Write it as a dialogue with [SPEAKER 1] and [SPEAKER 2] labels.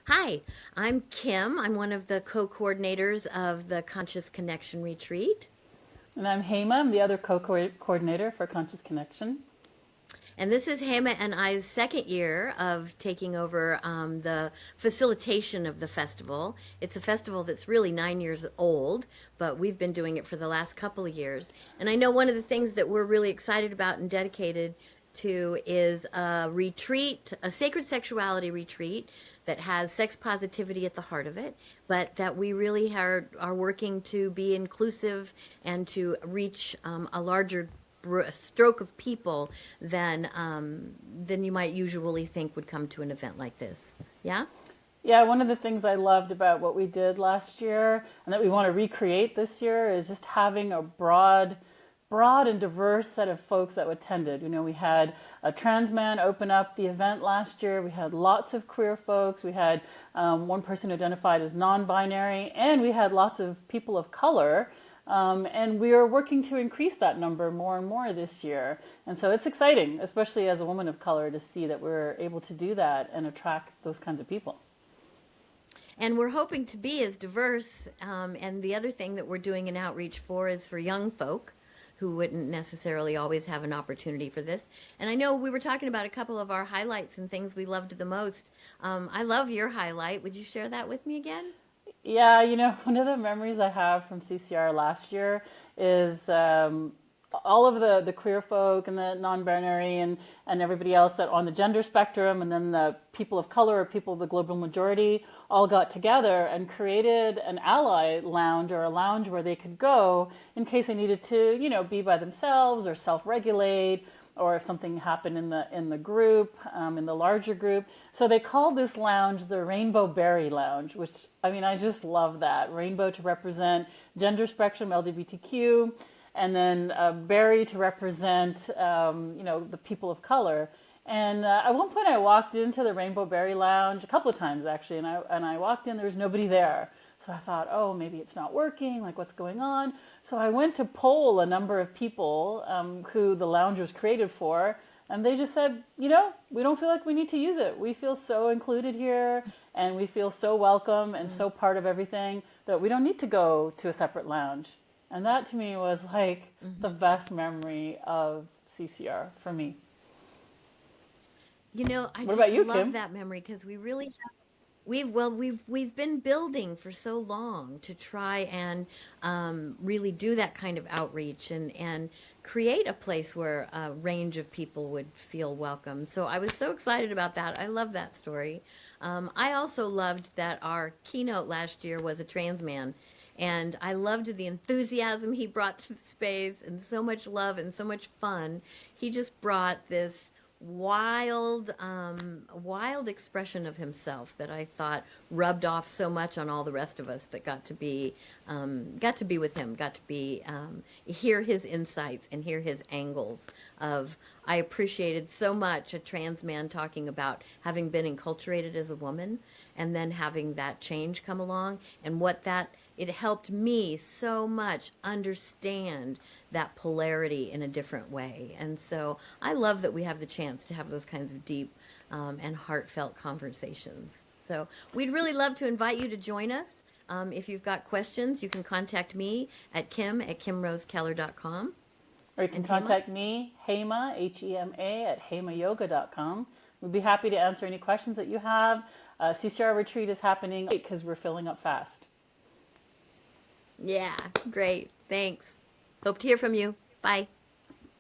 [SPEAKER 1] Hi, I'm Kim. I'm one of the co-coordinators of the Conscious Connection Retreat.
[SPEAKER 2] And I'm Hema. I'm the other co-coordinator for Conscious Connection.
[SPEAKER 1] And this is Hema and I's second year of taking over the facilitation of the festival. It's a festival that's really 9 years old, but we've been doing it for the last couple of years. And I know one of the things that we're really excited about and dedicated to is a retreat, a sacred sexuality retreat that has sex positivity at the heart of it, but that we really are working to be inclusive and to reach a larger stroke of people than you might usually think would come to an event like this. Yeah?
[SPEAKER 2] Yeah, one of the things I loved about what we did last year and that we want to recreate this year is just having a broad and diverse set of folks that attended. We had a trans man open up the event last year. We had lots of queer folks. We had one person identified as non-binary, and we had lots of people of color. And we are working to increase that number more and more this year. And so it's exciting, especially as a woman of color, to see that we're able to do that and attract those kinds of people.
[SPEAKER 1] And we're hoping to be as diverse. And the other thing that we're doing an outreach for is for young folk who wouldn't necessarily always have an opportunity for this. And I know we were talking about a couple of our highlights and things we loved the most. I love your highlight. Would you share that with me again?
[SPEAKER 2] Yeah, one of the memories I have from CCR last year is all of the queer folk and the non-binary and everybody else that on the gender spectrum, and then the people of color or people of the global majority all got together and created an ally lounge, or a lounge where they could go in case they needed to, be by themselves or self-regulate, or if something happened in the group, in the larger group. So they called this lounge the Rainbow Berry Lounge, which, I mean, I just love that. Rainbow to represent gender spectrum, LGBTQ, and then berry to represent, the people of color. And at one point I walked into the Rainbow Berry Lounge a couple of times, actually, and I walked in, there was nobody there. So I thought, oh, maybe it's not working, like what's going on? So I went to poll a number of people who the lounge was created for, and they just said, we don't feel like we need to use it. We feel so included here, and we feel so welcome and so part of everything that we don't need to go to a separate lounge. And that to me was like the best memory of CCR for me.
[SPEAKER 1] I
[SPEAKER 2] What
[SPEAKER 1] just
[SPEAKER 2] about you,
[SPEAKER 1] love
[SPEAKER 2] Kim?
[SPEAKER 1] that memory because we really have. We've been building for so long to try and really do that kind of outreach and create a place where a range of people would feel welcome. So I was so excited about that. I love that story. I also loved that our keynote last year was a trans man. And I loved the enthusiasm he brought to the space and so much love and so much fun. He just brought this wild expression of himself that I thought rubbed off so much on all the rest of us that got to be with him, got to be hear his insights and hear his angles of. I appreciated so much a trans man talking about having been enculturated as a woman and then having that change come along and what that it helped me so much understand that polarity in a different way. And so I love that we have the chance to have those kinds of deep and heartfelt conversations. So we'd really love to invite you to join us. If you've got questions, you can contact me at kim@kimrosekeller.com.
[SPEAKER 2] Or you can
[SPEAKER 1] And Hema?
[SPEAKER 2] contact me, Hema, Hema, at hemayoga.com. We'd be happy to answer any questions that you have. CCR retreat is happening because we're filling up fast.
[SPEAKER 1] Yeah, great. Thanks. Hope to hear from you. Bye.